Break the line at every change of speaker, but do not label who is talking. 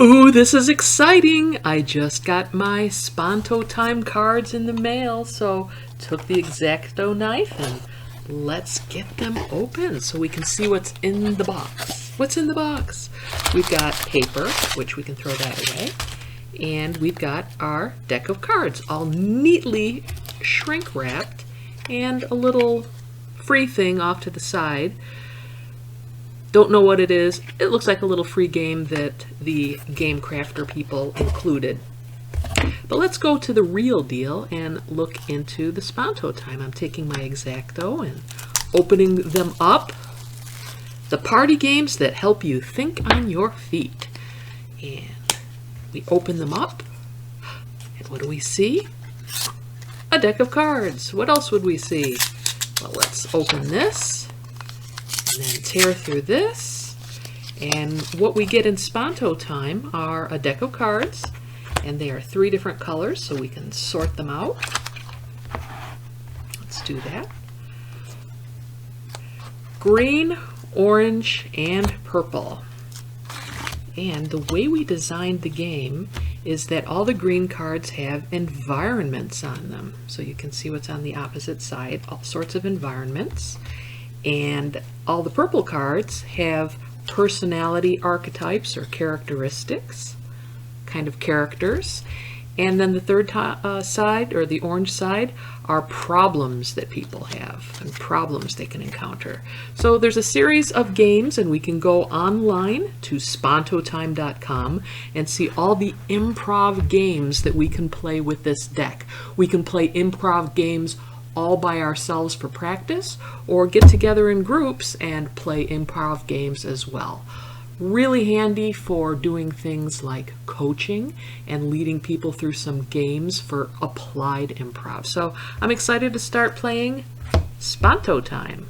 Ooh, this is exciting! I just got my Sponto Time cards in the mail, so took the X-Acto knife and let's get them open so we can see what's in the box. What's in the box? We've got paper, which we can throw that away, and we've got our deck of cards, all neatly shrink wrapped, and a little free thing off to the side. Don't know what it is. It looks like a little free game that the Game Crafter people included. But let's go to the real deal and look into the Sponto Time. I'm taking my X-Acto and opening them up. The party games that help you think on your feet. And we open them up. And what do we see? A deck of cards. What else would we see? Well, let's open this. And then tear through this, and what we get in Sponto Time are a deck of cards, and they are 3 different colors, so we can sort them out. Let's do that. Green, orange, and purple. And the way we designed the game is that all the green cards have environments on them, so you can see what's on the opposite side, all sorts of environments. And all the purple cards have personality archetypes or characteristics, kind of characters. And then the third side, or the orange side, are problems that people have and problems they can encounter. So there's a series of games, and we can go online to spontotime.com and see all the improv games that we can play with this deck. We can play improv games all by ourselves for practice, or get together in groups and play improv games as well. Really handy for doing things like coaching and leading people through some games for applied improv. So I'm excited to start playing Sponto Time.